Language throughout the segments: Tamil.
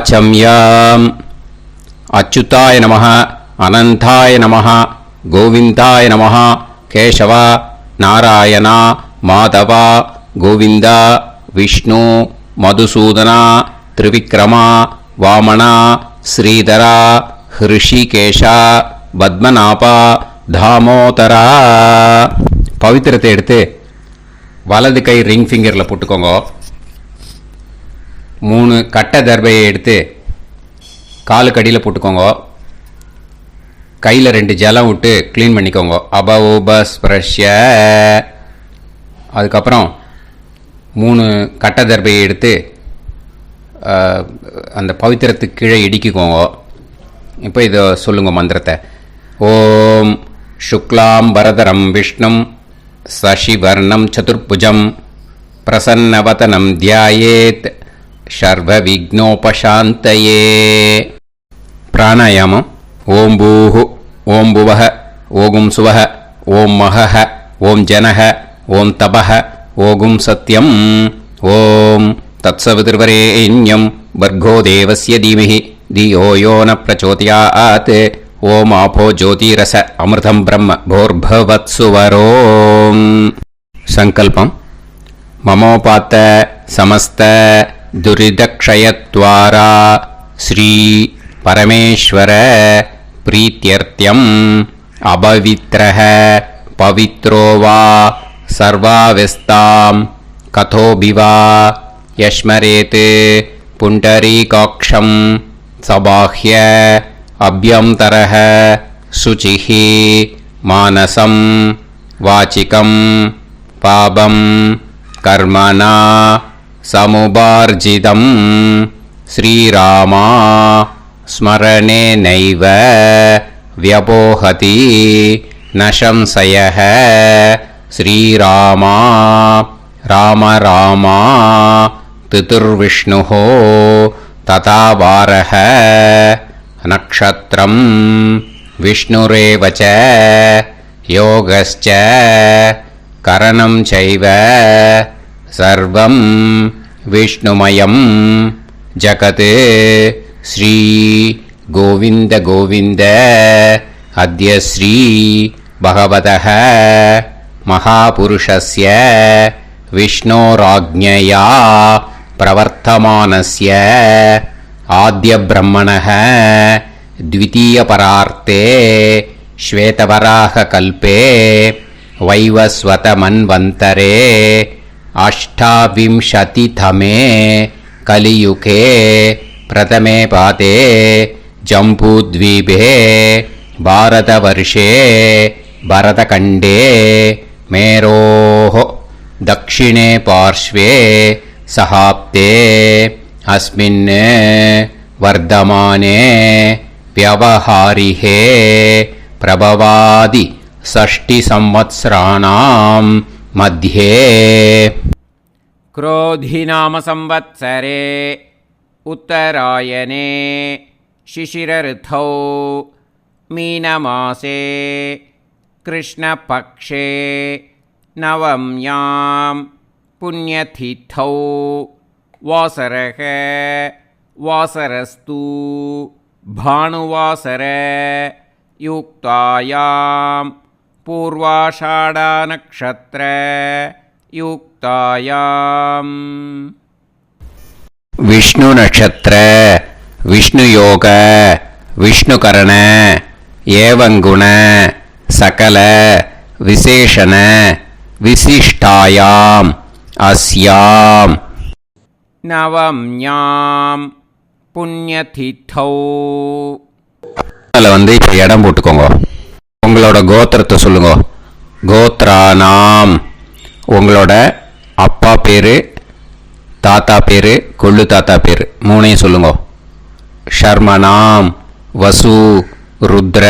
ஆச்சம்யாம். அச்சுதாய நமஹ, அனந்தாய நமஹ, கோவிந்தாய நமஹ, கேசவா, நாராயணா, மாதவா, கோவிந்தா, விஷ்ணு, மதுசூதனா, திரிவிக்ரமா, வாமனா, ஸ்ரீதரா, ஹிருஷிகேஷா, பத்மநாபா, தாமோதரா. பவித்திரத்தை எடுத்து வலது கை ரிங் ஃபிங்கரில் போட்டுக்கோங்க. 3 கட்டை தர்பையை எடுத்து காலுக்கடியில் போட்டுக்கோங்க. கையில் 2 ஜலம் விட்டு க்ளீன் பண்ணிக்கோங்க. அபௌபஸ்பிரஷ்ய. அதுக்கப்புறம் 3 கட்டை தர்பையை எடுத்து அந்த பவித்திரத்துக்கு கீழே இடிக்கிக்கோங்க. இப்போ இதை சொல்லுங்க மந்திரத்தை. ஓம் சுக்லாம் வரதரம் விஷ்ணும் சசிவர்ணம் சதுர்புஜம் பிரசன்னவதனம் தியாயேத் சர்வ விக்னோபசாந்தயே. பிராணாயாமம். ஓம் பூஹு, ஓம் புவஹ, ஓகும் சுவஹ, ஓம் மஹஹ, ஓம் ஜனஹ, ஓம் தபஹ, ஓகும் சத்யம். ஓம் தத்சவிதுர்வரேண்யம் வர்கோ தேவஸ்ய தீமஹி தியோ யோ ந பிரச்சோதயாத். ஓம் ஆபோ ஜோதிரச அமிர்தம் பிரம்ம போர்பவத்சுவரோம். சங்கல்பம். மமோபாத்த சமஸ்த துரிதக்ஷயத்வாரா ஸ்ரீ பரமேஸ்வர பிரீத்யர்த்தியம் அபவித்ரஹ பவித்ரோ வா சர்வாவஸ்தாம் கதோபிவா யஸ்மரேத் புண்டரீகாக்ஷம் சபாஹ்ய அப்யந்தரஹ சுசிஹ மானசம் வாசிகம் பாபம் கர்மணா சமுபார்ஜிதம் ஸ்ரீராமா ஸ்மரணேனைவ வ்யபோஹதி நசம்சயஹ. ஸ்ரீராமா ராம ராமா திதிர்விஷ்ணுஹ ததா வாரஹ. நக்ஷத்ரம் விஷ்ணுரேவச யோகஸ்ச கரணம் சைவ சர்வம் விஷ்ணுமயம் ஜகத். ஸ்ரீ கோவிந்த கோவிந்த அத்ய ஸ்ரீ பகவதः மகாபுருஷஸ்ய விஷ்ணோராஜ்ஞயா பிரவர்த்தமானஸ்ய ஆத்ய பிரம்மணः த்விதீயபரார்த்தே ஸ்வேதவராக கல்பே வைவஸ்வத மன்வந்தரே அஷ்டாவிம்சதிதமே கலியுகே பிரதமே பாதே ஜம்பூத்வீபே பாரதவர்ஷே பரதகண்டே மேரோः தக்ஷிணே பார்ஷ்வே சஹாப்தே அஸ்மின் வர்தமானே व्यवहारिहे प्रभवादि षष्टि संवत्सराणां मध्ये. क्रोधिनाम संवत्सरे उत्तरायणे शिशिरऋतौ मीनमासे कृष्णपक्षे नवम्यां पुण्यतिथौ वासरः वासरस्तु भानुवासर युक्तायां पूर्वाषाढनक्षत्र युक्तायां विष्णु नक्षत्र विष्णु योग विष्णुकरण एवं गुण सकल विशेषण विशिष्टायां अस्यां नवम्यां புண்ணியதிதௌ. அதில் இப்போ இடம் போட்டுக்கோங்க. உங்களோட கோத்திரத்தை சொல்லுங்க. கோத்ரானாம். உங்களோட அப்பா பேர், தாத்தா பேர், கொள்ளு தாத்தா பேர் 3ஐயும் சொல்லுங்க. ஷர்மனாம் வசு ருத்ர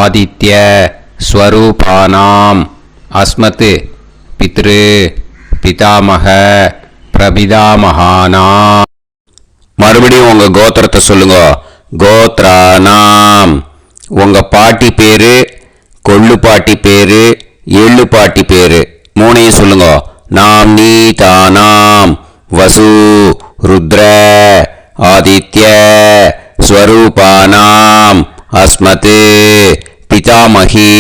ஆதித்ய ஸ்வரூபானாம் அஸ்மத் பித்ரு பிதாமக பிரபிதாமகானாம். மறுபடியும் உங்க கோத்திரத்தை சொல்லுங்க. கோத்ரானாம். உங்க பாட்டி பேரு, கொள்ளு பாட்டி பேரு, எள்ளு பாட்டி பேரு 3ஐயும் சொல்லுங்க. நாம் நீ தானாம் வசு ருத்ர ஆதித்ய ஸ்வரூபானாம் அஸ்மத் பிதாமகி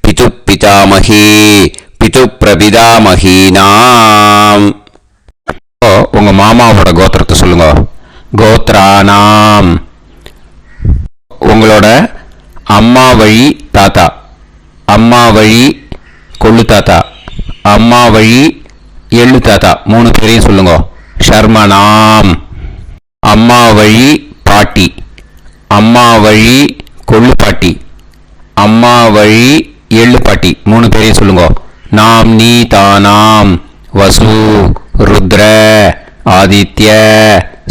பிதுப்பிதாமகி பிதுப்பிரபிதாமகீனாம். உங்க மாமாவோட கோத்திரத்தை சொல்லுங்க. கோத்ரானாம். உங்களோட அம்மா வழி தாத்தா, அம்மா வழி கொள்ளு தாத்தா, அம்மா வழி எள்ளு தாத்தா, 3 பேரையும் சொல்லுங்க. ஷர்மனாம். அம்மா வழி பாட்டி, அம்மா வழி கொள்ளு பாட்டி, அம்மா வழி எள்ளு பாட்டி, 3 பேரையும் சொல்லுங்க. நாம் நீ தானாம் வசு ருத்ர ஆதித்ய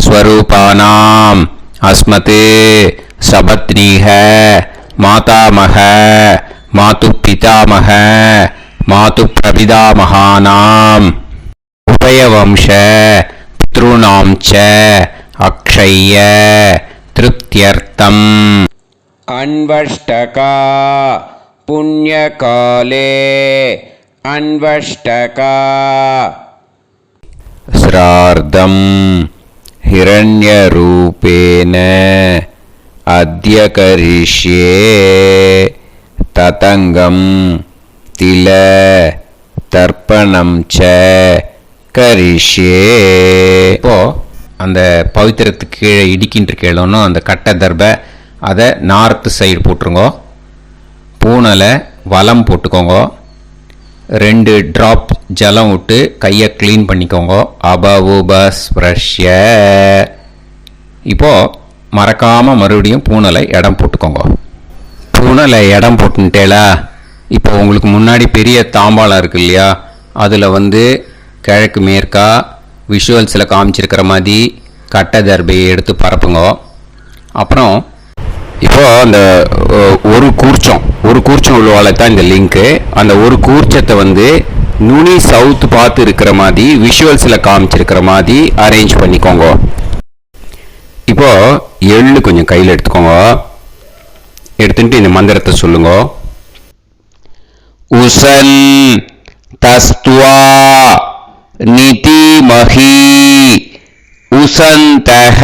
ஸ்வரூபானாம் அஸ்மத் சபத்னீஹ மாதாமக மாது பிதாமக மாது பிரபிதாமகானாம் உபயவம்ச பித்ருணாம் ச அக்ஷய்ய திருப்தியர்த்தம். அன்வஷ்டகா புண்ணியகாலே அன்வஷ்டகா ஸ்ரார்த்தம் ஹிரண்யரூபேன அத்ய கரிஷ்யே ததங்கம் தில தர்ப்பணம் ச கரிஷ்யே. இப்போ அந்த பவித்திரத்துக்கு கீழே இடிக்கின்ற கேளோன்னு அந்த கட்டை தர்பை அதை நார்த்து சைடு போட்டுருங்க. பூனலை வலம் போட்டுக்கோங்க. 2 ட்ராப் ஜலம் விட்டு கையை க்ளீன் பண்ணிக்கோங்க. அபவுபஸ்ப்ரஷ்ய. இப்போது மறக்காமல் மறுபடியும் பூனலை இடம் போட்டுக்கோங்க. பூனலை இடம் போட்டுட்டேலா. இப்போ உங்களுக்கு முன்னாடி பெரிய தாம்பாளம் இருக்கு இல்லையா, அதில் கிழக்கு மேற்கா விஷுவல்ஸில் காமிச்சிருக்கிற மாதிரி கட்டை தர்பையை எடுத்து பரப்புங்க. அப்புறம் இப்போது அந்த ஒரு கூர்ச்சம் உள்ளவாளை தான் இந்த லிங்க்கு. அந்த ஒரு கூர்ச்சத்தை நுனி சவுத்து பார்த்து இருக்கிற மாதிரி விஷுவல்ஸில் காமிச்சிருக்கிற மாதிரி அரேஞ்ச் பண்ணிக்கோங்க. இப்போது எள்ளு கொஞ்சம் கையில் எடுத்துக்கோங்க. எடுத்துட்டு இந்த மந்திரத்தை சொல்லுங்க. உசன் தஸ்துவா நிதிமஹி உசந்தஹ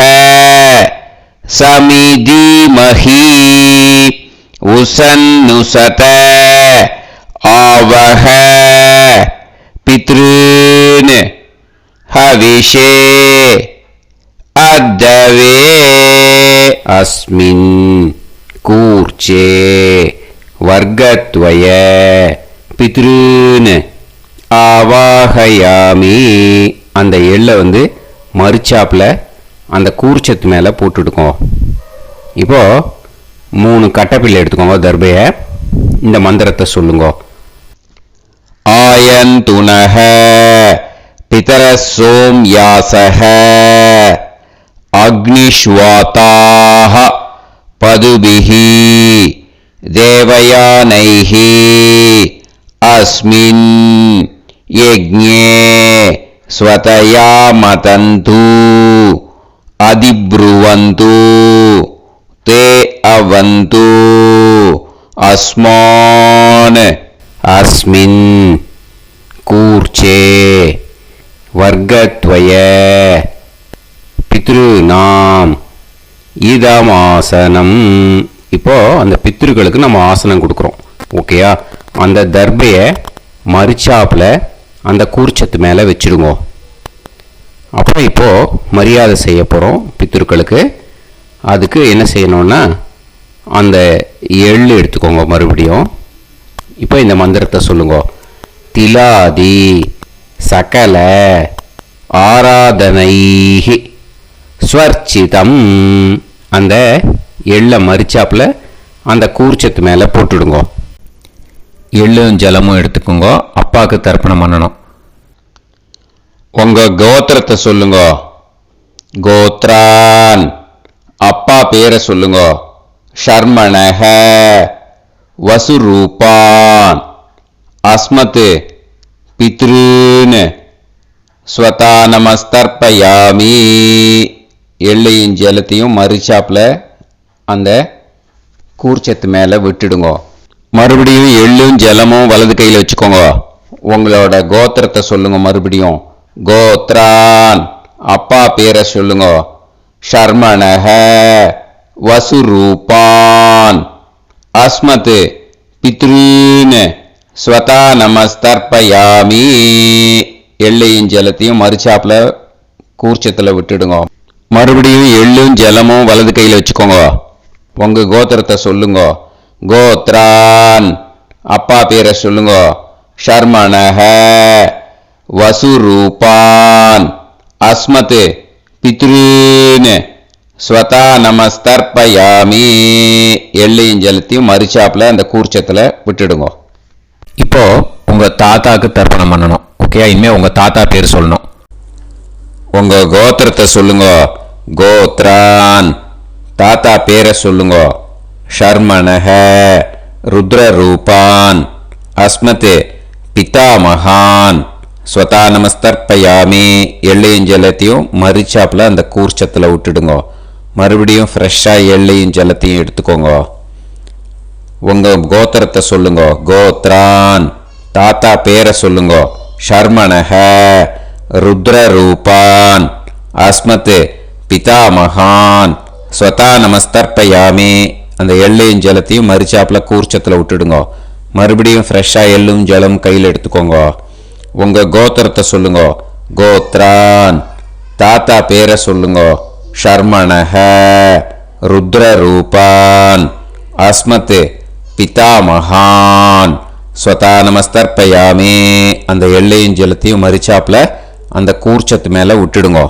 சமிதிமஹி உசன்னுசத ஆவஹ பித்ருன் ஹவிஷே அத்தவே அஸ்மின் கூர்ச்சே வர்க்கத்வய பித்ருன் ஆவாஹயாமி. அந்த எள்ளை மறுச்சாப்பில் அந்த கூர்ச்சத்து மேலே போட்டுடுக்கோ. இப்போது 3 கட்டைப்பிள்ளை எடுத்துக்கோங்க. தர்பையை இந்த மந்திரத்தை சொல்லுங்க. ஆயந்துனஹ பிதர சோம்யாசஹ அக்னிஷ்வாதாஹ பதுபிஹி தேவயானைஹி அஸ்மின் யஜ்ஞே ஸ்வதயா மதந்து அதிப்ருவந்து தே அவது அஸ்மான் அஸ்மின் கூர்ச்சே வர்க்கத்வய பித்ருநாம் இதமாசனம். இப்போ அந்த பித்ருக்களுக்கு நம்ம ஆசனம் கொடுக்குறோம். ஓகேயா? அந்த தர்பையை மறுச்சாப்பில் அந்த கூர்ச்சத்து மேலே வச்சிடுங்க. அப்புறம் இப்போது மரியாதை செய்ய போகிறோம் பித்ருக்களுக்கு. அதுக்கு என்ன செய்யணும்னா அந்த எள்ளு எடுத்துக்கோங்க. மறுபடியும் இப்போ இந்த மந்திரத்தை சொல்லுங்க. திலாதி சகல ஆராதனைஹி ஸ்வர்ச்சிதம். அந்த எள்ளை மரிச்சாப்பில் அந்த கூர்ச்சத்து மேலே போட்டுடுங்க. எள்ளும் ஜலமும் எடுத்துக்கோங்க. அப்பாவுக்கு தர்ப்பணம் பண்ணணும். உங்கள் கோத்திரத்தை சொல்லுங்க. கோத்ரான். அப்பா பேரை சொல்லுங்க. ஷர்மணஹ வசுரூபான் அஸ்மத் பித்ருன் ஸ்வதானமஸ்தர்ப்பயாமி. எள்ளையும் ஜலத்தையும் மறுச்சாப்பில் அந்த கூர்ச்சத்து மேலே விட்டுடுங்க. மறுபடியும் எள்ளும் ஜலமும் வலது கையில் வச்சுக்கோங்க. உங்களோட கோத்திரத்தை சொல்லுங்க. மறுபடியும் கோத்ரான். அப்பா பேரை சொல்லுங்க. ஷர்மணஹ வசுரூபான் அஸ்மத் பித்ரீன் ஸ்வதா நமஸ்தர்ப்பயாமி. எள்ளையும் ஜலத்தையும் மறுச்சாப்புல கூர்ச்சத்தில் விட்டுடுங்க. மறுபடியும் எள்ளும் ஜலமும் வலது கையில் வச்சுக்கோங்க. உங்க கோத்திரத்தை சொல்லுங்க. கோத்ரான் அப்பா பேரை சொல்லுங்க. ஷர்மணஹ வசுரூபான் அஸ்மத் பித்ரீன் ஸ்வதா நமஸ்தர்ப்பயாமி. எள்ளையும் ஜலத்தையும் மறுச்சாப்புல அந்த கூர்ச்சத்தில் விட்டுடுங்க. இப்போ உங்க தாத்தாக்கு தர்ப்பணம் பண்ணணும். ஓகே, இனிமே உங்க தாத்தா பேர் சொல்லணும். உங்க கோத்திரத்தை சொல்லுங்க. கோத்ரான் தாத்தா பேரை சொல்லுங்க. ஷர்மணஹ ருத்ரரூபான் அஸ்மத் பிதாமகான் ஸ்வதா நமஸ்தர்ப்பயாமி. எள்ளையும் ஜலத்தையும் மறுச்சாப்புல அந்த கூர்ச்சத்தில் விட்டுடுங்க. மறுபடியும் ஃப்ரெஷ்ஷாக எள்ளையும் ஜலத்தையும் எடுத்துக்கோங்க. உங்க கோத்திரத்தை சொல்லுங்க. கோத்ரான் தாத்தா பேரை சொல்லுங்க. ஷர்மணஹ ருத்ரரூபான் அஸ்மத் பிதாமகான் ஸ்வதா நமஸ்தர்ப்பயாமி. அந்த எள்ளையும் ஜலத்தையும் மறுச்சாப்புல கூர்ச்சத்தில் விட்டுடுங்க. மறுபடியும் ஃப்ரெஷ்ஷாக எள்ளும் ஜலம் கையில் எடுத்துக்கோங்க. உங்க கோத்திரத்தை சொல்லுங்க. கோத்ரான் தாத்தா பேரை சொல்லுங்க. ஷர்மணஹ ருத்ரரூபான் அஸ்மத் பிதாமகான் ஸ்வதா நமஸ்தர்ப்பயாமி. அந்த எள்ளையும் ஜலத்தையும் மறுச்சாப்புல அந்த கூர்ச்சத்து மேலே விட்டுடுங்க.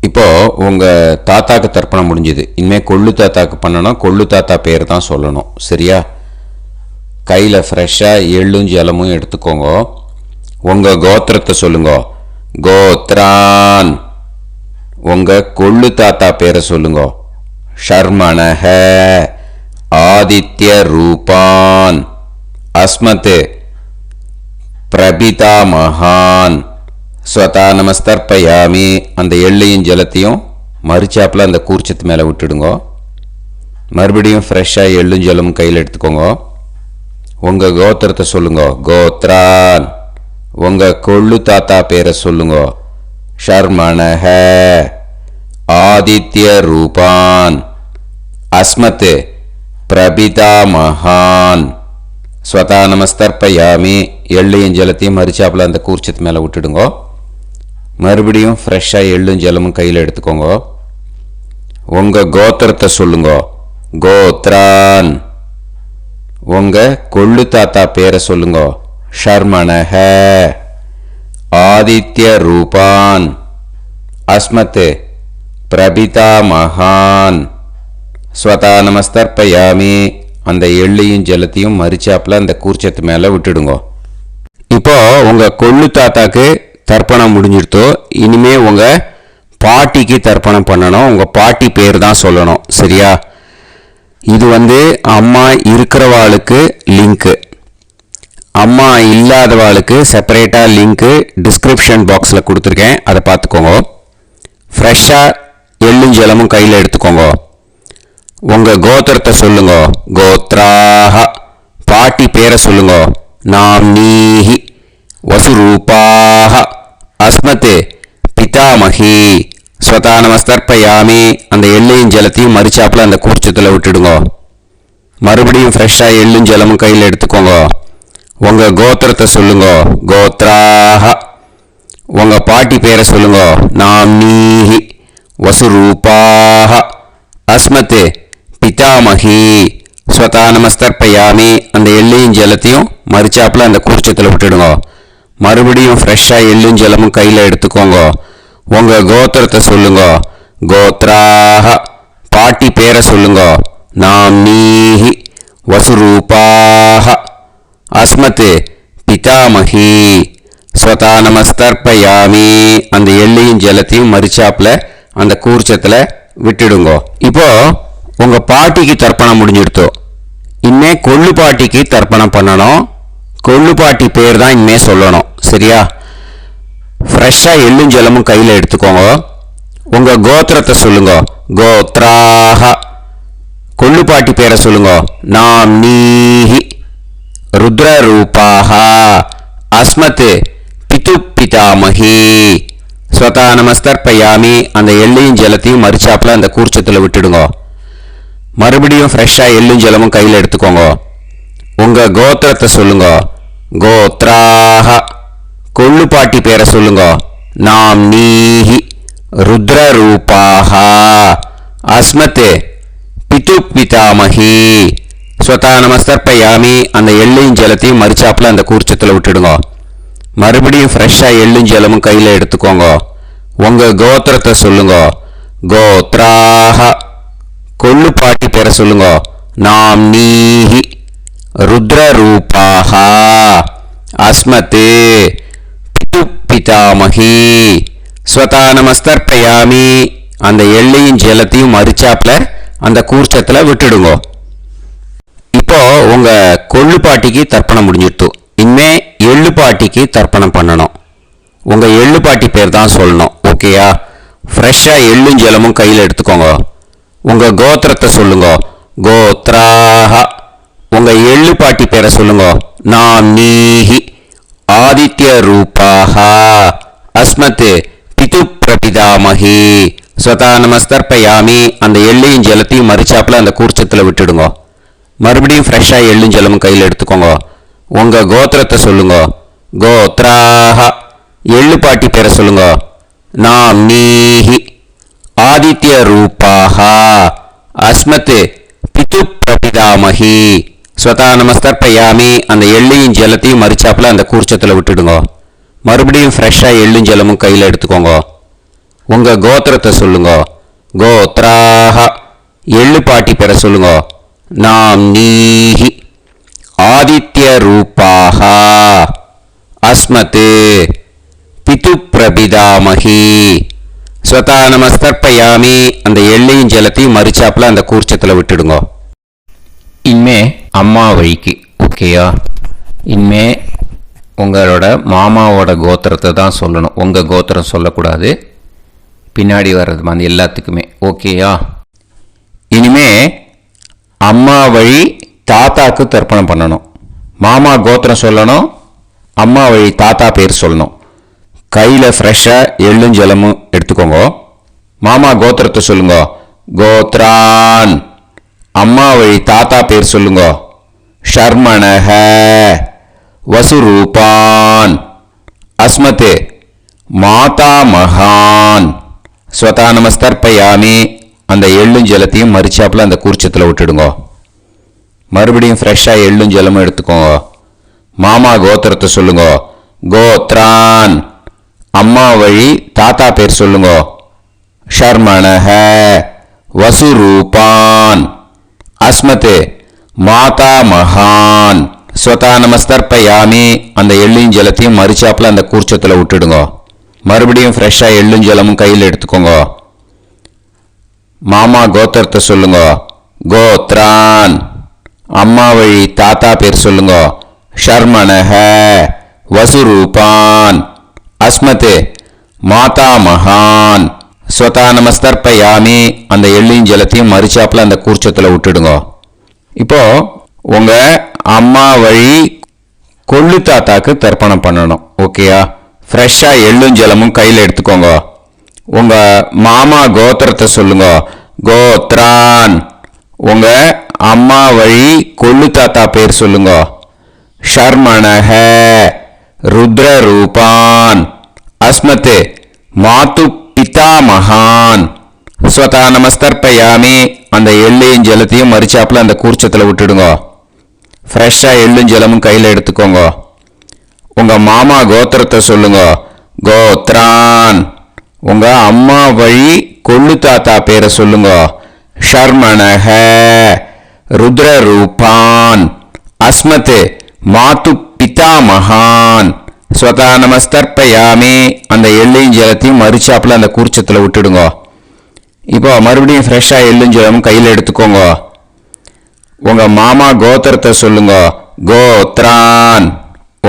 இப்போ உங்க தாத்தாக்கு தர்ப்பணம் முடிஞ்சுது. இனிமேல் கொள்ளு தாத்தாக்கு பண்ணணும். கொள்ளு தாத்தா பேர் தான் சொல்லணும். சரியா? கையில் ஃப்ரெஷ்ஷாக எள்ளும் ஜலமும் எடுத்துக்கோங்க. உங்க கோத்திரத்தை சொல்லுங்க. கோத்ரான் உங்க கொள்ளு தாத்தா பேரை சொல்லுங்க. ஷர்மணஹ ஆதித்ய ரூபான் அஸ்மத் பிரபிதாமகான் ஸ்வதா நமஸ்தர்ப்பயாமி. அந்த எள்ளையும் ஜலத்தையும் மறுச்சாப்பில் அந்த கூர்ச்சத்து மேலே விட்டுடுங்க. மறுபடியும் ஃப்ரெஷ்ஷாக எள்ளும் ஜலமும் கையில் எடுத்துக்கோங்க. உங்கள் கோத்திரத்தை சொல்லுங்க. கோத்ரான் உங்கள் கொள்ளு தாத்தா பேரை சொல்லுங்க. ஷர்மணஹ ஆதித்ய ரூபான் அஸ்மத் பிரபிதாமகான் ஸ்வதா நமஸ்தர்ப்பயாமி. எள்ளையும் ஜலத்தையும் மறுச்சாப்பில் அந்த கூர்ச்சத்து மேலே விட்டுடுங்க. மறுபடியும் ஃப்ரெஷ்ஷாக எள்ளும் ஜலமும் கையில் எடுத்துக்கோங்க. உங்கள் கோத்திரத்தை சொல்லுங்க. கோத்ரான் உங்கள் கொள்ளு தாத்தா பேரை சொல்லுங்க. ஷர்மணஹ ஆதித்ய ரூபான் அஸ்மத் பிரபிதாமகான் ஸ்வதா நமஸ்தர்ப்பயாமி. அந்த எள்ளையும் ஜலத்தையும் மறுச்சாப்பில் அந்த கூர்ச்சத்து மேலே விட்டுடுங்க. இப்போ உங்கள் கொள்ளு தாத்தாக்கு தர்ப்பணம் முடிஞ்சிடுத்தோ. இனிமே உங்கள் பாட்டிக்கு தர்ப்பணம் பண்ணணும். உங்கள் பாட்டி பேர் தான் சொல்லணும். சரியா? இது அம்மா இருக்கிறவாளுக்கு லிங்க்கு, அம்மா இல்லாதவாளுக்கு செப்பரேட்டாக லிங்க்கு டிஸ்கிரிப்ஷன் பாக்ஸில் கொடுத்துருக்கேன். அதை பார்த்துக்கோங்க. ஃப்ரெஷ்ஷாக எள்ளும் ஜலமும் கையில் எடுத்துக்கோங்க. உங்கள் கோத்திரத்தை சொல்லுங்க. கோத்ராஹ பாட்டி பேரை சொல்லுங்க. நாம்னீஹி வசுரூபாஹ அஸ்மத் பிதாமகி ஸ்வதா நமஸ்தர்ப்பயாமி. அந்த எள்ளையும் ஜலத்தையும் மறுச்சாப்பில் அந்த கூர்ச்சத்தில் விட்டுடுங்க. மறுபடியும் ஃப்ரெஷ்ஷாக எள்ளும் ஜலமும் கையில் எடுத்துக்கோங்க. உங்கள் கோத்திரத்தை சொல்லுங்க. கோத்ராஹ உங்கள் பாட்டி பேரை சொல்லுங்க. நாம்னீஹி வசுரூபாஹ அஸ்மத் பிதாமகி ஸ்வதா நமஸ்தர்ப்பயாமி. அந்த எள்ளையும் ஜலத்தையும் மறுச்சாப்பில் அந்த கூர்ச்சத்தில் விட்டுடுங்க. மறுபடியும் ஃப்ரெஷ்ஷாக எள்ளும் ஜலமும் கையில் எடுத்துக்கோங்க. உங்கள் கோத்திரத்தை சொல்லுங்க. கோத்ராஹ பாட்டி பேரை சொல்லுங்க. நாம்னீஹி வசுரூபாஹ அஸ்மத் பிதாமகி ஸ்வதா நமஸ்தர்ப்பயாமி. அந்த எள்ளையும் ஜலத்தையும் மறுச்சாப்பில் அந்த கூர்ச்சத்தில் விட்டுடுங்க. இப்போ உங்கள் பாட்டிக்கு தர்ப்பணம் முடிஞ்சிடுத்தோ. இனிமே கொள்ளு பாட்டிக்கு தர்ப்பணம் பண்ணணும். கொள்ளு பாட்டி பேர் தான் இனிமே சொல்லணும். சரியா? ஃப்ரெஷ்ஷாக எள்ளும் ஜலமும் கையில் எடுத்துக்கோங்க. உங்கள் கோத்திரத்தை சொல்லுங்க. கோத்ராஹ கொள்ளு பாட்டி பேரை சொல்லுங்க. நாம்னீஹி ருத்ரரூபாஹ அஸ்மத் பிதாமகி ஸ்வதானமஸ்தர்ப்பயாமி அந்த எள்ளையும் ஜலத்தையும் மறிச்சாப்புல அந்த கூர்ச்சத்தில் விட்டுடுங்க. மறுபடியும் ஃப்ரெஷ்ஷாக எள்ளும் ஜலமும் கையில் எடுத்துக்கோங்க. உங்கள் கோத்திரத்தை சொல்லுங்க. கோத்ராஹ கொள்ளுப்பாட்டி பேரை சொல்லுங்க. நாம் நீஹி ருத்ரரூபாஹ அஸ்மத் பிது பிதாமஹி. ஸ்வதானமஸ்தர்ப்பயாமி அந்த எள்ளையும் ஜலத்தையும் மறிச்சாப்புல அந்த கூர்ச்சத்தில் விட்டுடுங்க. மறுபடியும் ஃப்ரெஷ்ஷாக எள்ளும் ஜலமும் கையில் எடுத்துக்கோங்க. உங்கள் கோத்திரத்தை சொல்லுங்க. கோத்ராஹ கொள்ளுப்பாட்டி பேரை சொல்லுங்க. நாம் நீஹி ருத்ரரூபாஹ அஸ்மத் பிது பிதாமஹி. ஸ்வதானமஸ்தர்ப்பயாமி அந்த எள்ளையும் ஜலத்தையும் மறிச்சாப்புல அந்த கூர்ச்சத்தில் விட்டுடுங்க. இப்போ உங்க கொள்ளுப்பாட்டிக்கு தர்ப்பணம் முடிஞ்சிடுத்து. இனிமே எள்ளுப்பாட்டிக்கு தர்ப்பணம் பண்ணணும். உங்க எள்ளுப்பாட்டி பேர் தான் சொல்லணும். ஓகேயா? ஃப்ரெஷ்ஷாக எள்ளும் ஜலமும் கையில் எடுத்துக்கோங்க. உங்க கோத்திரத்தை சொல்லுங்க. கோத்ராஹ உங்க எள்ளுப்பாட்டி பேரை சொல்லுங்க. நாம் நீஹி ஆதித்ய ரூபாஹ அஸ்மத் பிது பிரபிதாமஹி. ஸ்வதானமஸ்தர்ப்பயாமி அந்த எள்ளையும் ஜலத்தையும் மறிச்சாப்புல அந்த கூர்ச்சத்தில் விட்டுடுங்க. மறுபடியும் ஃப்ரெஷ்ஷாக எள்ளும் ஜலமும் கையில் எடுத்துக்கோங்க. உங்க கோத்திரத்தை சொல்லுங்க. கோத்ராஹ எள்ளுப்பாட்டி பேரை சொல்லுங்க. நாம் நீஹி ஆதித்ய ரூபாஹ அஸ்மத் பிது பிரபிதாமஹி. ஸ்வதானமஸ்தர்ப்பயாமி அந்த எள்ளையும் ஜலத்தையும் மறிச்சாப்புல அந்த கூர்ச்சத்தில் விட்டுடுங்க. மறுபடியும் ஃப்ரெஷ்ஷாக எள்ளும் ஜலமும் கையில் எடுத்துக்கோங்க. உங்க கோத்திரத்தை சொல்லுங்க. கோத்ராஹ எள்ளுப்பாட்டி பேரை சொல்லுங்க. நாம் நீஹி ஆதித்ய ரூபாஹ அஸ்மத் பிது பிரபிதாமஹி. ஸ்வதானமஸ்தர்ப்பயாமி அந்த எள்ளையும் ஜலத்தையும் மறிச்சாப்புல அந்த கூர்ச்சத்தில் விட்டுடுங்க. இனிமே அம்மா வழிக்கு. ஓகேயா? இனிமே உங்களோட மாமாவோட கோத்திரத்தை தான் சொல்லணும். உங்கள் கோத்திரம் சொல்லக்கூடாது. பின்னாடி வர்றது மாதிரி எல்லாத்துக்குமே. ஓகேயா? இனிமே அம்மா வழி தாத்தாக்கு தர்ப்பணம் பண்ணணும். மாமா கோத்திரம் சொல்லணும். அம்மா வழி தாத்தா பேர் சொல்லணும். கையில் ஃப்ரெஷ்ஷாக எள்ளும் ஜலமும் எடுத்துக்கோங்க. மாமா கோத்திரத்தை சொல்லுங்க. கோத்ரான் அம்மா வழி தாத்தா பேர் சொல்லுங்க. ஷர்மணஹ வசுரூபான் அஸ்மத் மாதா மகான். ஸ்வதானமஸ்தர்ப்பயாமி அந்த எள்ளும் ஜலத்தையும் மறிச்சாப்புல அந்த கூர்ச்சத்தில் விட்டுடுங்க. மறுபடியும் ஃப்ரெஷ்ஷாக எள்ளும் ஜலமும் எடுத்துக்கோங்க. மாமா கோத்திரத்தை சொல்லுங்க. கோத்ரான் அம்மா வழி தாத்தா பேர் சொல்லுங்க. ஷர்மணஹ வசுரூபான் அஸ்மத் மாதா மகான். ஸ்வதானமஸ்தர்ப்பயாமி அந்த எள்ளும் ஜலத்தையும் மறிச்சாப்புல அந்த கூர்ச்சத்தில் விட்டுடுங்க. மறுபடியும் ஃப்ரெஷ்ஷாக எள்ளும் ஜலமும் கையில் எடுத்துக்கோங்க. மாமா கோத்திரத்தை சொல்லுங்க. கோத்ரான் அம்மா வழி தாத்தா பேர் சொல்லுங்க. ஷர்மணஹ வசுரூபான் அஸ்மத் மாதா மகான். ஸ்வதானமஸ்தர்ப்பயாமி அந்த எள்ளையும் ஜலத்தையும் மறிச்சாப்புல அந்த கூர்ச்சத்தில் விட்டுடுங்க. இப்போ உங்க அம்மா வழி கொள்ளு தாத்தாக்கு தர்ப்பணம் பண்ணணும். ஓகேயா? ஃப்ரெஷ்ஷாக எள்ளும் ஜலமும் கையில் எடுத்துக்கோங்க. உங்க மாமா கோத்திரத்தை சொல்லுங்க. கோத்ரான் உங்க அம்மா வழி கொள்ளு தாத்தா பேர் சொல்லுங்க. ஷர்மணஹ ருத்ரரூபான் அஸ்மத் மாது பிதா மகான். ஸ்வதானமஸ்தர்ப்பயாமி அந்த எள்ளையும் ஜலத்தையும் மறிச்சாப்புல அந்த கூர்ச்சத்தில் விட்டுடுங்க. ஃப்ரெஷ்ஷாக எள்ளும் ஜலமும் கையில் எடுத்துக்கோங்க. உங்க மாமா கோத்திரத்தை சொல்லுங்க. கோத்ரான் உங்க அம்மா வழி கொள்ளு தாத்தா பேரை சொல்லுங்க. ஷர்மணஹ ருத்ரரூபான் அஸ்மத் மாது பிதா மகான். ஸ்வதானமஸ்தர்ப்பயாமி அந்த எள்ளையும் ஜலத்தையும் மறிச்சாப்புல அந்த கூர்ச்சத்தில் விட்டுடுங்க. இப்போ மறுபடியும் ஃப்ரெஷ்ஷாக எள்ளும் ஜலமும் கையில் எடுத்துக்கோங்க. உங்க மாமா கோத்திரத்தை சொல்லுங்க. கோத்ரான்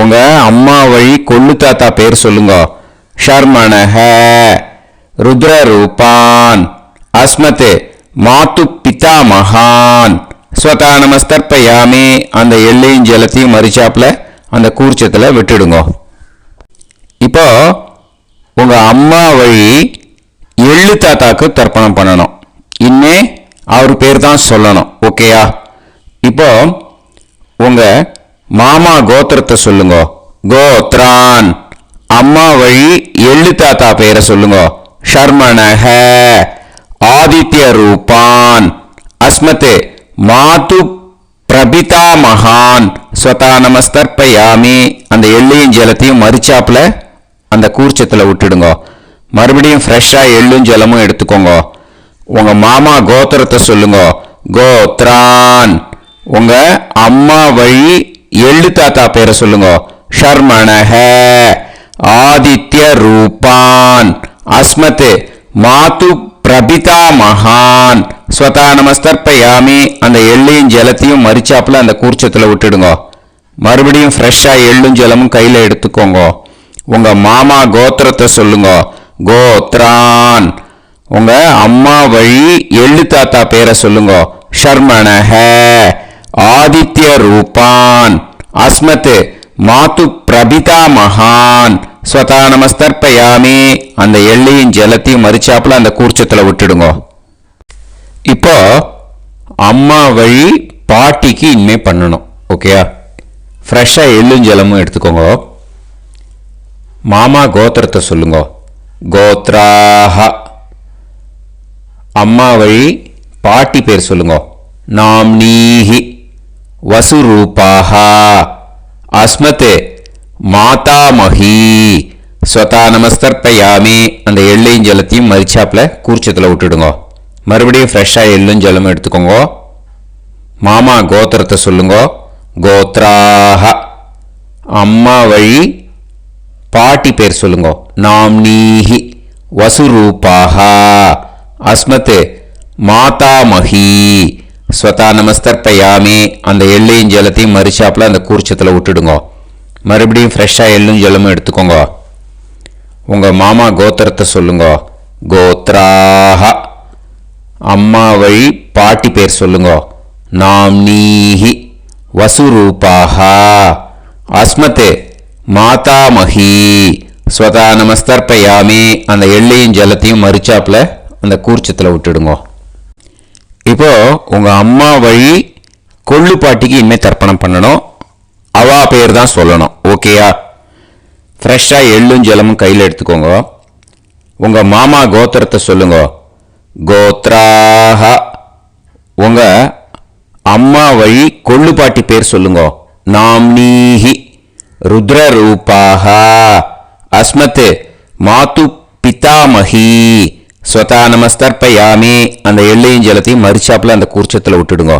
உங்க அம்மா வழி கொள்ளு தாத்தா பேர் சொல்லுங்க. ஷர்மணஹ ருத்ரரூபான் அஸ்மத் மாது பிதா மகான். ஸ்வதானமஸ்தர்ப்பயாமி அந்த எள்ளையும் ஜலத்தையும் மறிச்சாப்புல அந்த கூர்ச்சத்தில் விட்டுடுங்க. இப்போ உங்கள் அம்மா வழி எள்ளு தாத்தாக்கு தர்ப்பணம் பண்ணணும். இனிமே அவர் பேர் தான் சொல்லணும். ஓகேயா? இப்போ உங்கள் மாமா கோத்திரத்தை சொல்லுங்க. கோத்ரான். அம்மா வழி எள்ளு தாத்தா பேரை சொல்லுங்க. ஷர்மணஹ ஆதித்ய ரூபான் அஸ்மதே மாது பிரபிதா மகான் ஸ்வதா நமஸ்தர்ப்பயாமி. அந்த எள்ளையும் ஜலத்தையும் மறிச்சாப்புல அந்த கூர்ச்சத்தில் விட்டுடுங்க. மறுபடியும் ஃப்ரெஷ்ஷாக எள்ளும் ஜலமும் எடுத்துக்கோங்க. உங்கள் மாமா கோத்திரத்தை சொல்லுங்க. கோத்ரான். உங்கள் அம்மா வழி எள்ளு தாத்தா பேரை சொல்லுங்க. ஷர்மணஹ ஆதித்ய ரூபான் அஸ்மதே மாது பிரபிதா மகான் ஸ்வதா நமஸ்தர்ப்பயாமி. அந்த எள்ளையும் ஜலத்தையும் மறிச்சாப்புல அந்த கூர்ச்சத்தில் விட்டுடுங்க. மறுபடியும் ஃப்ரெஷ்ஷாக எள்ளும் ஜலமும் கையில் எடுத்துக்கோங்க. உங்கள் மாமா கோத்திரத்தை சொல்லுங்க. கோத்ரான். உங்கள் அம்மா வழி எள்ளு தாத்தா பேரை சொல்லுங்க. ஷர்மணஹ ஆதித்ய ரூபான் அஸ்மதே மாது பிரபிதா மகான் ஸ்வதா நமஸ்தர்ப்பயாமி. அந்த எள்ளையும் ஜலத்தையும் மறிச்சாப்புல அந்த கூர்ச்சத்தில் விட்டுடுங்க. இப்போ அம்மா வழி பாட்டிக்கு இனிமே பண்ணணும். ஓகேயா? ஃப்ரெஷ்ஷாக எள்ளும் ஜலமும் எடுத்துக்கோங்க. மாமா கோத்திரத்தை சொல்லுங்க. கோத்ராஹ. அம்மா வழி பாட்டி பேர் சொல்லுங்க. நாம்னீஹி வசுரூபாஹ அஸ்மதே மாதாமஹி ஸ்வதா நமஸ்தர்ப்பயாமி. அந்த எள்ளையும் ஜலத்தையும் மறிச்சாப்புல கூர்ச்சத்தில் விட்டுடுங்க. மறுபடியும் ஃப்ரெஷ்ஷாக எள்ளும் ஜலமும் எடுத்துக்கோங்க. மாமா கோத்திரத்தை சொல்லுங்க. கோத்ராஹ. அம்மா வழி பாட்டி பேர் சொல்லுங்க. நாம்னீஹி வசுரூபாஹ அஸ்மதே மாதாமஹி ஸ்வதா நமஸ்தர்ப்பயாமி. அந்த எள்ளையும் ஜலத்தையும் மறிச்சாப்புல அந்த கூர்ச்சத்தில் விட்டுடுங்க. மறுபடியும் ஃப்ரெஷ்ஷாக எள்ளும் ஜலமும் எடுத்துக்கோங்க. உங்கள் மாமா கோத்திரத்தை சொல்லுங்க. கோத்ராஹ. அம்மா வழி பாட்டி பேர் சொல்லுங்க. நாம்னீஹி வசுரூபாஹ அஸ்மதே மாதாமஹி ஸ்வதா நமஸ்தர்ப்பயாமி. அந்த எள்ளையும் ஜலத்தையும் மறிச்சாப்புல அந்த கூர்ச்சத்தில் விட்டுடுங்க. இப்போ உங்கள் அம்மா வழி கொள்ளு பாட்டிக்கு இனிமேல் தர்ப்பணம் பண்ணணும். அவா பேர் தான் சொல்லணும். ஓகேயா? ஃப்ரெஷ்ஷாக எள்ளும் ஜலமும் கையில் எடுத்துக்கோங்க. உங்கள் மாமா கோத்திரத்தை சொல்லுங்க. கோத்ராஹ. உங்கள் அம்மா வழி கொள்ளு பாட்டி பேர் சொல்லுங்க. நாம்னீஹி ருத்ரரூபாஹ அஸ்மதே மாது பிதாமஹி ஸ்வதா நமஸ்தர்ப்பயாமி. அந்த எள்ளையும் ஜலத்தையும் மறிச்சாப்புல அந்த கூர்ச்சத்தில் விட்டுடுங்க.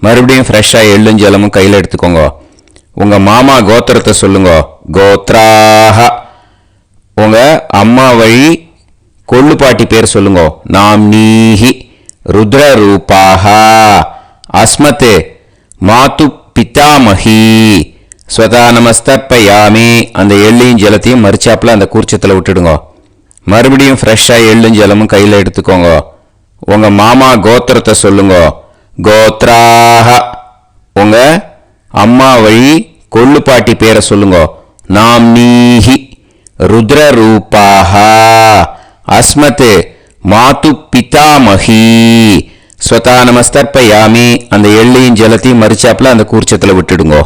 மறுபடியும் ஃப்ரெஷ்ஷாக எள்ளும் ஜலமும் கையில் எடுத்துக்கோங்க. உங்கள் மாமா கோத்திரத்தை சொல்லுங்க. கோத்ராஹ. உங்கள் அம்மா வழி கொள்ளு பாட்டி பேர் சொல்லுங்க. நாம்னீஹி ருத்ரரூபாஹ அஸ்மதே மாது பிதாமஹி ஸ்வதா நமஸ்தர்ப்பயாமி. அந்த எள்ளையும் ஜலத்தையும் மறிச்சாப்புல அந்த கூர்ச்சத்தில் விட்டுடுங்க. மறுபடியும் ஃப்ரெஷ்ஷாக எள்ளும் ஜலமும் கையில் எடுத்துக்கோங்க. உங்கள் மாமா கோத்திரத்தை சொல்லுங்க. கோத்ராஹ. உங்கள் அம்மா வழி கொள்ளு பாட்டி பேரை சொல்லுங்க. நாம்னீஹி ருத்ரரூபாஹ அஸ்மதே மாது பிதாமஹி ஸ்வதா நமஸ்தர்ப்பயாமி. அந்த எள்ளையும் ஜலத்தையும் மறிச்சாப்புல அந்த கூர்ச்சத்தில் விட்டுடுங்க.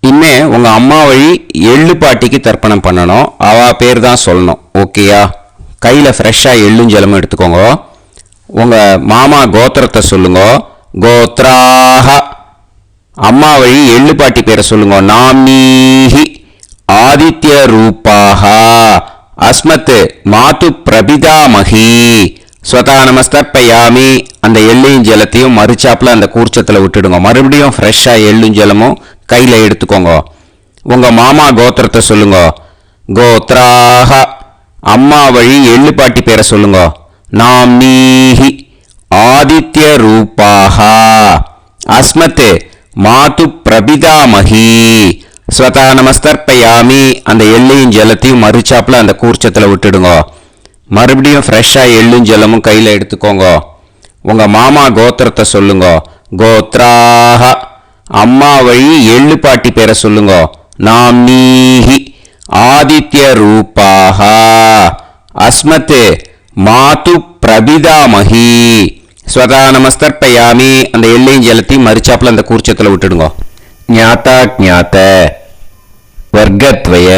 இனிமே உங்கள் அம்மா வழி எள்ளு பாட்டிக்கு தர்ப்பணம் பண்ணணும். அவா பேர் தான் சொல்லணும். ஓகேயா? கையில் ஃப்ரெஷ்ஷாக எள்ளும் ஜலமும் எடுத்துக்கோங்க. உங்கள் மாமா கோத்திரத்தை சொல்லுங்க. கோத்ராஹ. அம்மா வழி எள்ளு பாட்டி பேரை சொல்லுங்க. நாம்னீஹி ஆதித்ய ரூபாஹ அஸ்மத் மாது பிரபிதாமஹி ஸ்வதா நமஸ்தர்ப்பயாமி. அந்த எள்ளையும் ஜலத்தையும் மறிச்சாப்புல அந்த கூர்ச்சத்தில் விட்டுடுங்க. மறுபடியும் ஃப்ரெஷ்ஷாக எள்ளும் ஜலமும் கையில் எடுத்துக்கோங்க. உங்கள் மாமா கோத்திரத்தை சொல்லுங்க. கோத்ராஹ. அம்மா வழி எள்ளு பாட்டி பேரை சொல்லுங்க. நாம்னீஹி ஆதித்ய ரூபாஹ அஸ்மத் மாது பிரபிதாமஹி ஸ்வதா நமஸ்தர்ப்பயாமி. அந்த எள்ளையும் ஜலத்தையும் மறிச்சாப்புல அந்த கூர்ச்சத்தில் விட்டுடுங்க. மறுபடியும் ஃப்ரெஷ்ஷாக எள்ளும் ஜலமும் கையில் எடுத்துக்கோங்க. உங்கள் மாமா கோத்திரத்தை சொல்லுங்க. கோத்ராஹ. அம்மா வழி எள்ளு பாட்டி பேரை சொல்லுங்க. நாம்னீஹி ஆதித்யரூபாः அஸ்மத் மாது பிரபிதாமஹி. ஸ்வதா நமஸ்தர்ப்பயாமி. அந்த எள்ளையும் ஜலத்தையும் மரிச்சாப்புல அந்த கூர்ச்சத்தில் விட்டுடுங்க. ஞாதா ஜாத வர்க்கத்வய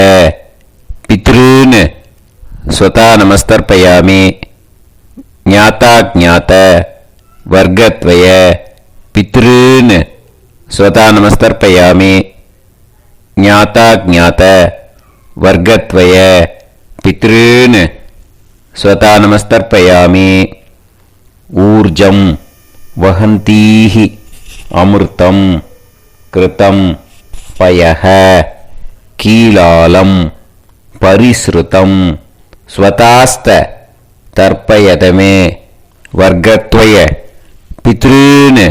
பித்ருன் ஸ்வதா நமஸ்தர்ப்பயாமி. ஞாதா ஜாத வர்க்கத்வய பித்ருன் ஸ்வதா நமஸ்தர்ப்பயாமி. ஞாதா ஜாத வர்க்கத்வய பித்ருன் ஸ்வதா நமஸ்தர்ப்பயாமி. ஊர்ஜம் வஹந்தீஹி அமிர்தம் கிருதம் பயஹ கீலாலம் பரிஸ்ருதம் ஸ்வதாஸ்த தர்ப்பயதமே வர்க்கத்வய பித்ருன்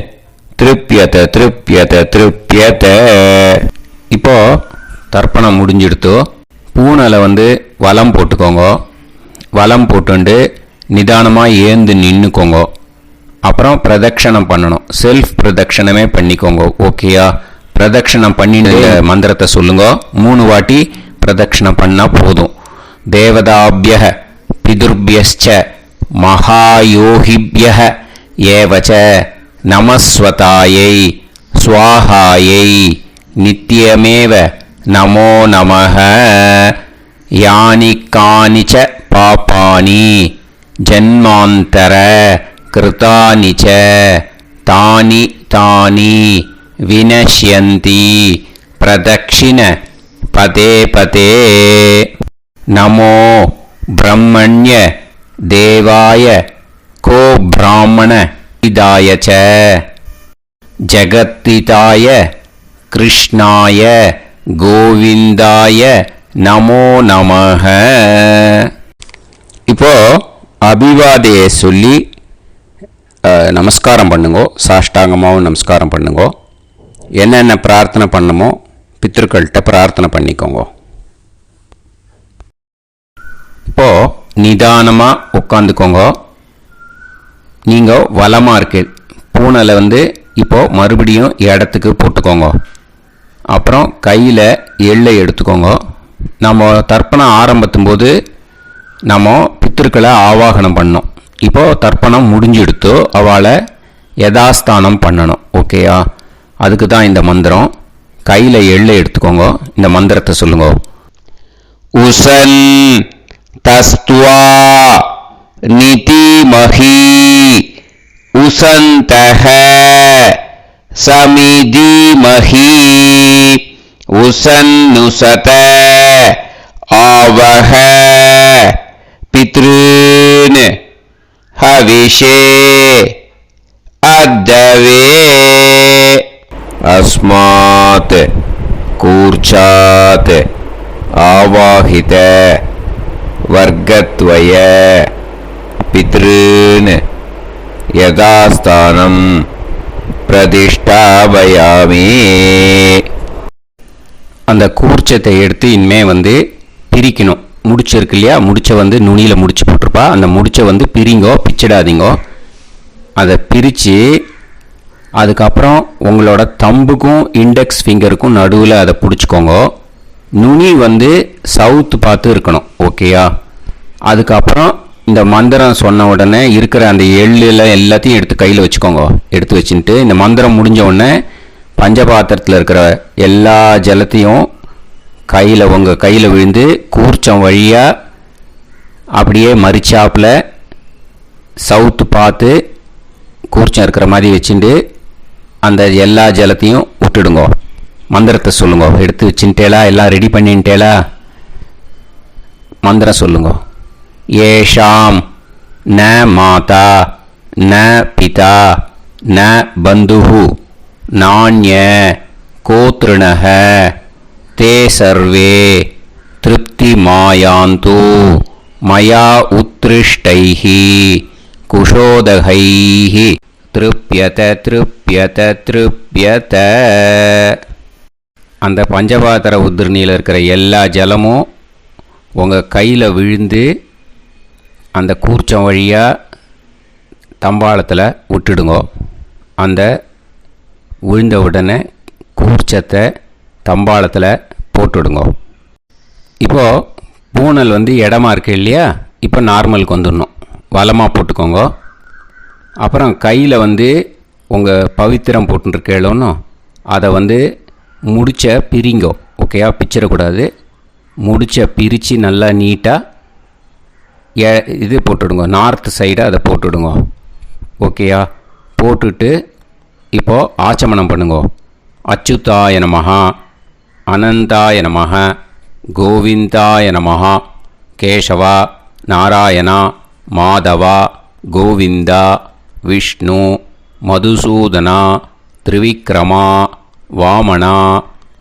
திருப்யத திருப்யத திருப்யத. இப்போ தர்ப்பணம் முடிஞ்சிடுத்தோ. பூனலை வலம் போட்டுக்கோங்க. வலம் போட்டுண்டு நிதானமாக ஏந்து நின்றுக்கோங்க. அப்புறம் பிரதட்சணம் பண்ணணும். செல்ஃப் பிரதட்சணமே பண்ணிக்கோங்க. ஓகேயா? பிரதட்சணம் பண்ணிட்டு மந்திரத்தை சொல்லுங்க. 3 வாட்டி பிரதட்சணம் பண்ணால் போதும். தேவதாபிய பிதுர்பியஸ்ச மகாயோகிபிய ஏவச்ச நமஸ்வதாயை ஸ்வாஹாயை நித்யமேவ நமோ நமஹ. யானி கானிச்ச பாபானி ஜன்மாந்தர கிருதானிச்ச தானி தானி வினஷ்யந்தி பிரதக்ஷிண பதே பதே. நமோ பிரம்மண்ய தேவாய கோ பிராமண இதாய ச ஜகத்திதாய கிருஷ்ணாய கோவிந்தாய நமோ நமஹ. இப்போ அபிவாதையை சொல்லி நமஸ்காரம் பண்ணுங்கோ. சாஷ்டாங்கமாகவும் நமஸ்காரம் பண்ணுங்கோ. என்னென்ன பிரார்த்தனை பண்ணமோ பித்ருக்கள்கிட்ட பிரார்த்தனை பண்ணிக்கோங்க. இப்போ நிதானமாக உட்காந்துக்கோங்க. நீங்கள் வலமாக இருக்கு பூனலை இப்போ மறுபடியும் இடத்துக்கு போட்டுக்கோங்க. அப்புறம் கையில் எள்ளை எடுத்துக்கோங்க. நம்ம தர்ப்பணம் ஆரம்பித்தும் போது நம்ம பித்திருக்களை ஆவாகனம் பண்ணோம். இப்போது தர்ப்பணம் முடிஞ்செடுத்து அவளை யதாஸ்தானம் பண்ணணும். ஓகேயா? அதுக்கு தான் இந்த மந்திரம். கையில் எள்ளை எடுத்துக்கோங்க. இந்த மந்திரத்தை சொல்லுங்க. உசன் தஸ்துவா நிதிமஹி உசந்தஹ சமிதிமஹி உசன்னுசத ஆவஹ பித்ருன் ஹவிஷே அத்தவே. அஸ்மாத் கூர்ச்சாத் ஆவாஹித வர்க்கத்வய பித்ருன் யதாஸ்தானம் பிரதிஷ்டாபயாமி. அந்த கூர்ச்சத்தை எடுத்து இனிமே பிரிக்கணும். முடிச்சிருக்கு இல்லையா? முடிச்ச நுனியில் முடிச்சு போட்டிருப்பா. அந்த முடிச்ச பிரிங்கோ, பிச்சிடாதீங்கோ. அதை பிரித்து அதுக்கப்புறம் உங்களோட தம்புக்கும் இண்டெக்ஸ் ஃபிங்கருக்கும் நடுவில் அதை பிடிச்சிக்கோங்க. நுனி சவுத்து பார்த்து இருக்கணும். ஓகேயா? அதுக்கப்புறம் இந்த மந்திரம் சொன்ன உடனே இருக்கிற அந்த எள்ளில் எல்லாத்தையும் எடுத்து கையில் வச்சுக்கோங்க. எடுத்து வச்சுட்டு இந்த மந்திரம் முடிஞ்ச உடனே பஞ்சபாத்திரத்தில் இருக்கிற எல்லா ஜலத்தையும் உங்கள் கையில் விழுந்து கூர்ச்சம் வழியாக அப்படியே மரிச்சாப்பில் சவுத்து பார்த்து கூர்ச்சம் இருக்கிற மாதிரி வச்சுட்டு அந்த எல்லா ஜலத்தையும் விட்டுடுங்க. மந்திரத்தை சொல்லுங்க. எடுத்து வச்சுட்டேலா? எல்லாம் ரெடி பண்ணிட்டேலா? மந்திரம் சொல்லுங்க. ஏஷாம் ந மாதா ந பிதா ந பந்துஹு நாண்ய கோத்ருணஹ தே சர்வே திருப்தி மாயாந்து மயா உத்ருஷ்டைஹி குஷோதகைஹி திருப்யத திருப்யத திருப்யத. அந்த பஞ்சபாத்திர உதிரணியில் இருக்கிற எல்லா ஜலமும் உங்கள் கையில் விழுந்து அந்த கூர்ச்சம் வழியாக தம்பாளத்தில் விட்டுடுங்க. அந்த விழுந்த உடனே கூர்ச்சத்தை தம்பாளத்தில் போட்டுடுங்க. இப்போது பூனல் வந்து இடமா இருக்கு இல்லையா, இப்போ நார்மலுக்கு வந்துடணும். வலமாக போட்டுக்கோங்க. அப்புறம் கையில் வந்து உங்கள் பவித்திரம் போட்டுருக்கேளோன்னு அதை வந்து முடிச்ச பிரிங்கோ. ஓகேயா, பிச்சிடக்கூடாது. முடிச்ச பிரித்து நல்லா நீட்டாக இது போட்டுடுங்க, நார்த் சைடை அதை போட்டுடுங்க. ஓகேயா, போட்டுட்டு இப்போது ஆச்சமனம் பண்ணுங்க. அச்சுதாய நமஹ, அனந்தாய நமஹ, கோவிந்தாய நமஹ, கேசவா, நாராயணா, மாதவா, கோவிந்தா, விஷ்ணு, மதுசூதனா, திரிவிக்ரமா, வாமனா,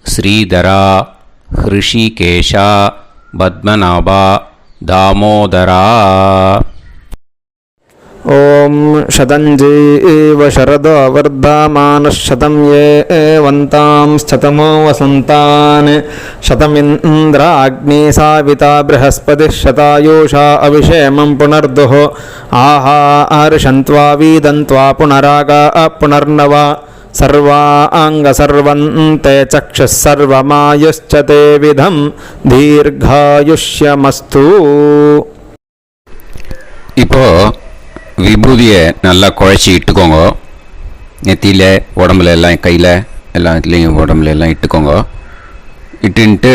ஸ்ரீதரா, ஹிருஷிகேஷா, பத்மநாபா, தாமோதரா. ॐ शतञ्जीव शरदो वर्धमानः शतं ये एवन्तां शतमो वसन्तान् शतमिन्द्राग्नी साविता बृहस्पतिः शतायुषा अविषेमं पुनर्दुः आहार्षन्त्वा वीदन्त्वा पुनरागा पुनर्नव सर्वाङ्गसर्वन्ते चक्षुः सर्वमायुश्च ते विधं दीर्घायुष्यमस्तु. இப்போது விபூதியை நல்லா குழச்சி இட்டுக்கோங்க. நெத்தியில், உடம்புல எல்லாம், கையில் எல்லாம் இதுலேயும் உடம்புல எல்லாம் இட்டுக்கோங்க. இட்டுன்ட்டு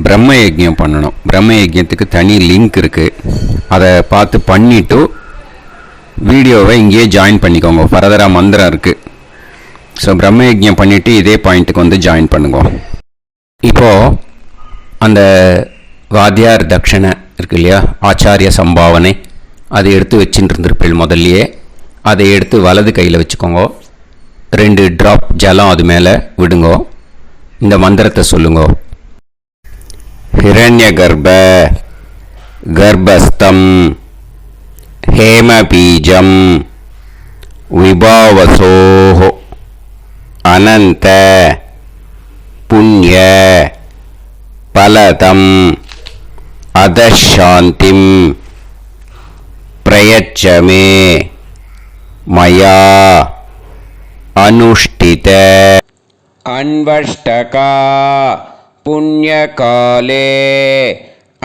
பிரம்ம யஜ்யம் பண்ணணும். பிரம்ம யஜ்யத்துக்கு தனி லிங்க் இருக்குது, அதை பார்த்து பண்ணிவிட்டு வீடியோவை இங்கேயே ஜாயின் பண்ணிக்கோங்க. ஃபர்தராக மந்திரம் இருக்குது. ஸோ பிரம்ம யஜ்யம் பண்ணிவிட்டு இதே பாயிண்ட்டுக்கு வந்து ஜாயின் பண்ணுங்க. இப்போது அந்த வாத்தியார் தட்சணை இருக்கு இல்லையா, ஆச்சாரிய சம்பாவனை, அதை எடுத்து வச்சுட்டு இருந்திருப்பேன் முதல்லையே. அதை எடுத்து வலது கையில் வச்சுக்கோங்க. 2 ட்ராப் ஜலம் அது மேலே விடுங்கோ. இந்த மந்திரத்தை சொல்லுங்க. ஹிரண்ய கர்ப்ப கர்ப்பஸ்தம் ஹேமபீஜம் விபாவசோஹ அனந்த புண்ணிய பலதம் அதசாந்திம் பிரயச்சமே மயா அனுஷ்டித அன்வஷ்டகா புண்ணியகாலே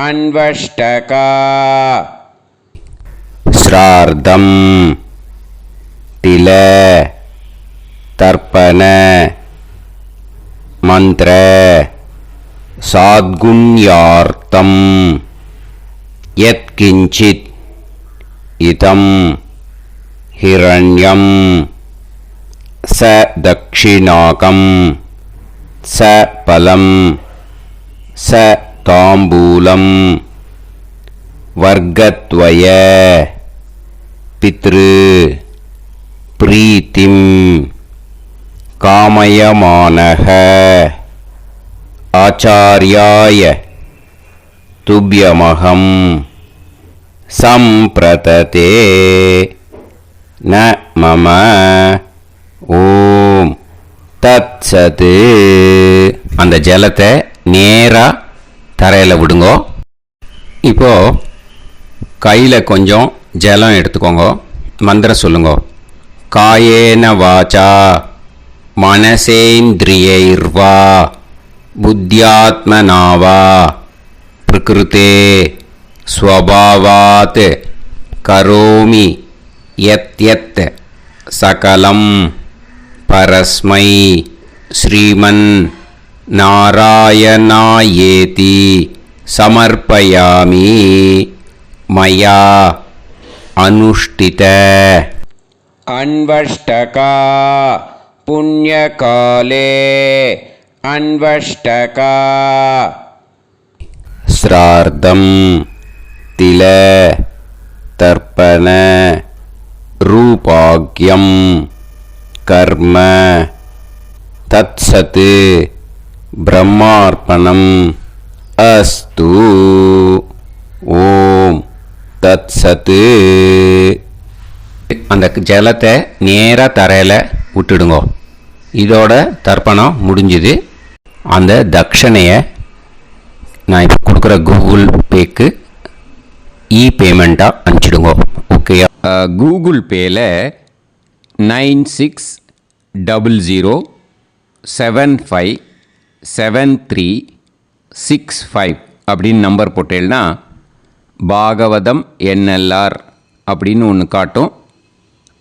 அன்வஷ்டகா ஸ்ரார்த்தம் தில தர்ப்பண மந்திர சாத்குண்யார்த்தம் யத்கிஞ்சித் இதம் ஹிரண்யம் ச தக்ஷிணாகம் ச பலம் ச தாம்பூலம் வர்க்கத்வய பித்ரு பிரீத்திம் காமயமானஹ ஆச்சார்யாய துப்யமகம் சம்பிரததே ந மம ஓம் தத்சத். அந்த ஜலத்தை நேராக தரையில் விடுங்கோ. இப்போது கையில் கொஞ்சம் ஜலம் எடுத்துக்கோங்க. மந்திரம் சொல்லுங்க. காயேன வாச்சா மனசேந்திரியைர்வா புத்தியாத்மனாவா பிரகிருதே ஸ்வபாவாத் கரோமி யத் யத் சகலம் பரஸ்மை ஸ்ரீமன் நாராயணாயேதி சமர்ப்பயாமி மயா அனுஷ்டித அன்வஷ்டகா புண்ணியகாலே அன்வஷ்டகா ஸ்ரார்த்தம் தில தர்ப்பண ரூபாக்யம் கர்ம தத்சத் பிரம்மார்ப்பணம் அஸ்து. ஓம் தத்சத். அந்த ஜலத்தை நேராக தரையில் விட்டுடுங்க. இதோட தர்ப்பணம் முடிஞ்சுது. அந்த தட்சணையை நான் இப்போ கொடுக்குற கூகுள் பேக்கு பேமெண்ட்டாக அனுப்பிச்சிடுங்க. ஓகேயா? கூகுள் பேயில் 96007573 65 அப்படின்னு நம்பர் போட்டேன்னா பாகவதம் NLR அப்படின்னு ஒன்று காட்டும்.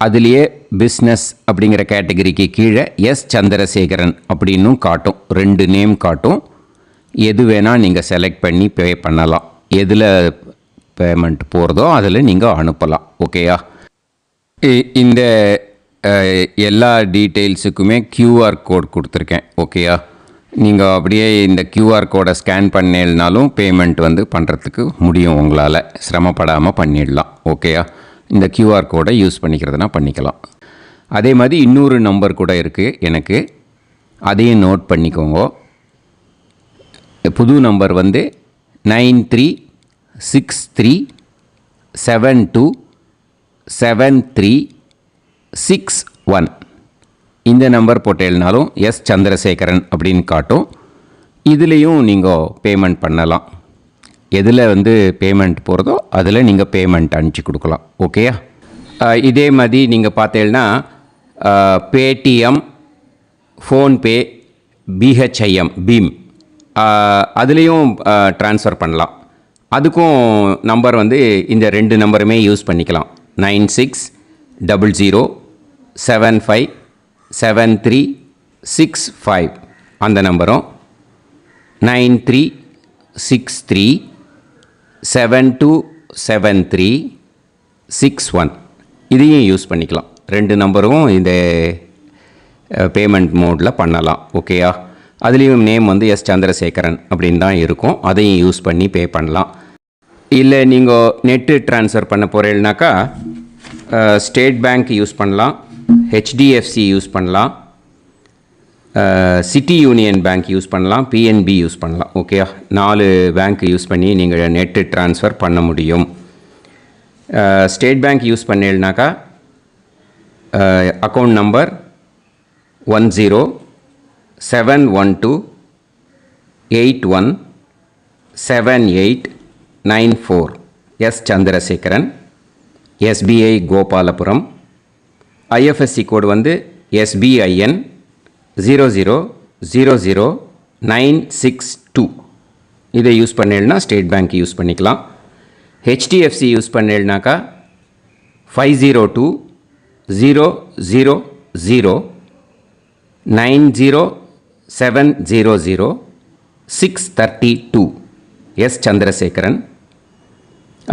அதுலேயே பிஸ்னஸ் அப்படிங்கிற கேட்டகரிக்கு கீழே எஸ் சந்திரசேகரன் அப்படின்னும் காட்டும். 2 நேம் காட்டும். எது வேணால் நீங்கள் செலக்ட் பண்ணி பே பண்ணலாம். எதில் பேமெண்ட் போகிறதோ அதில் நீங்கள் அனுப்பலாம். ஓகேயா? இந்த எல்லா டீட்டெயில்ஸுக்குமே QR கோட் கொடுத்துருக்கேன். ஓகேயா? நீங்கள் அப்படியே இந்த QR கோடை ஸ்கேன் பண்ணேனாலும் பேமெண்ட் பண்ணுறதுக்கு முடியும். உங்களால் சிரமப்படாமல் பண்ணிடலாம். ஓகேயா? இந்த QR கோடை யூஸ் பண்ணிக்கிறதுனா பண்ணிக்கலாம். அதே மாதிரி இன்னொரு நம்பர் கூட இருக்குது எனக்கு, அதையும் நோட் பண்ணிக்கோங்க. புது நம்பர் 9363727361. இந்த நம்பர் போட்டேனாலும் எஸ் சந்திரசேகரன் அப்படின்னு காட்டும். இதுலேயும் நீங்கள் பேமெண்ட் பண்ணலாம். எதில் பேமெண்ட் போகிறதோ அதில் நீங்கள் பேமெண்ட் அனுப்பிச்சி கொடுக்கலாம். ஓகேயா? இதே மாதிரி நீங்கள் பார்த்தீங்கன்னா பேடிஎம், ஃபோன்பே, BHIM பீம் அதுலேயும் ட்ரான்ஸ்ஃபர் பண்ணலாம். அதுக்கும் நம்பர் இந்த 2 நம்பருமே யூஸ் பண்ணிக்கலாம். 9600757365 அந்த நம்பரும் 9363727361 இதையும் யூஸ் பண்ணிக்கலாம். 2 நம்பரும் இந்த பேமெண்ட் மோடில் பண்ணலாம். ஓகேயா? அதுலேயும் நேம் எஸ் சந்திரசேகரன் அப்படின்னு தான் இருக்கும். அதையும் யூஸ் பண்ணி பே பண்ணலாம். இல்லை நீங்கள் நெட்டு ட்ரான்ஸ்ஃபர் பண்ண போகிறீங்கனாக்கா ஸ்டேட் பேங்க் யூஸ் பண்ணலாம், HDFC யூஸ் பண்ணலாம், சிட்டி யூனியன் பேங்க் யூஸ் பண்ணலாம், PNB யூஸ் பண்ணலாம். ஓகேயா? 4 பேங்க் யூஸ் பண்ணி நீங்கள் நெட்டு ட்ரான்ஸ்ஃபர் பண்ண முடியும். ஸ்டேட் பேங்க் யூஸ் பண்ணீங்கனாக்கா account number 1071281789 S Chandrasekaran, SBI Gopalapuram. IFSC code SBIN 0000962. இதை யூஸ் பண்ணேன்னா ஸ்டேட் பேங்க் யூஸ் பண்ணிக்கலாம். HDFC யூஸ் பண்ணேன்னாக்கா 50200907000632 S Chandrasekaran.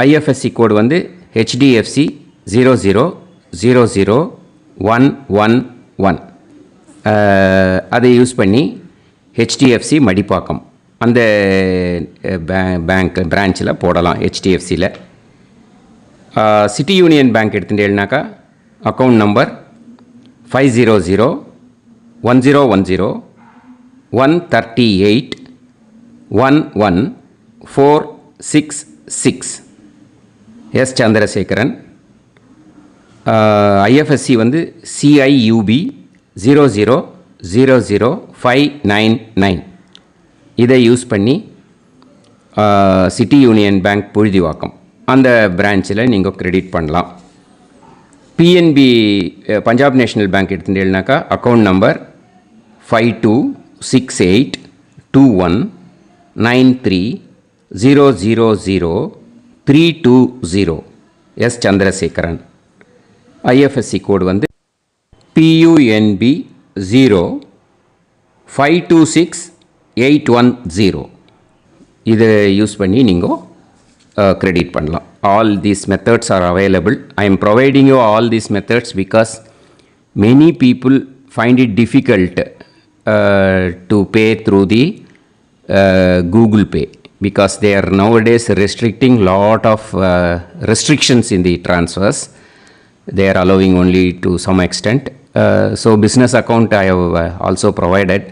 IFSC code HDFC 0000111. அதை யூஸ் பண்ணி HDFC மடிப்பாக்கம் அந்த பேங்க் பிரான்ச்சில் போடலாம். HDFCயில் சிட்டி யூனியன் பேங்க் எடுத்துட்டேன்னாக்கா account number 500101381146 S Chandrasekaran. IFSC CIUB 0000599. இதை யூஸ் பண்ணி சிட்டி யூனியன் பேங்க் புழுதிவாக்கம் அந்த பிரான்ச்சில் நீங்கள் கிரெடிட் பண்ணலாம். PNB பஞ்சாப் நேஷ்னல் பேங்க் எடுத்துட்டேன்னாக்கா account number 52682193000320 S Chandrasekaran. IFSC code PUNB 0526810. இதை யூஸ் பண்ணி நீங்கள் கிரெடிட் பண்ணலாம். All these methods are available. I am providing you all these methods because many people find it difficult to pay through the Google Pay because they are nowadays restricting lot of restrictions in the transfers. They are allowing only to some extent. So business account I have also provided.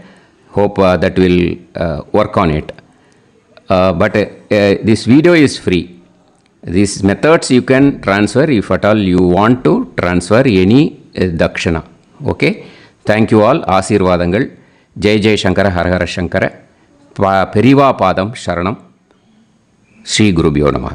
Hope that will work on it. But this video is free. These methods you can transfer if at all you want to transfer any dakshana. Okay? Thank you all. ஆசீர்வாதங்கள். ஜெய் ஜெய் சங்கர ஹரஹர சங்கர. பெரிவா பாதம் சரணம். ஸ்ரீ குருபியோ நமः.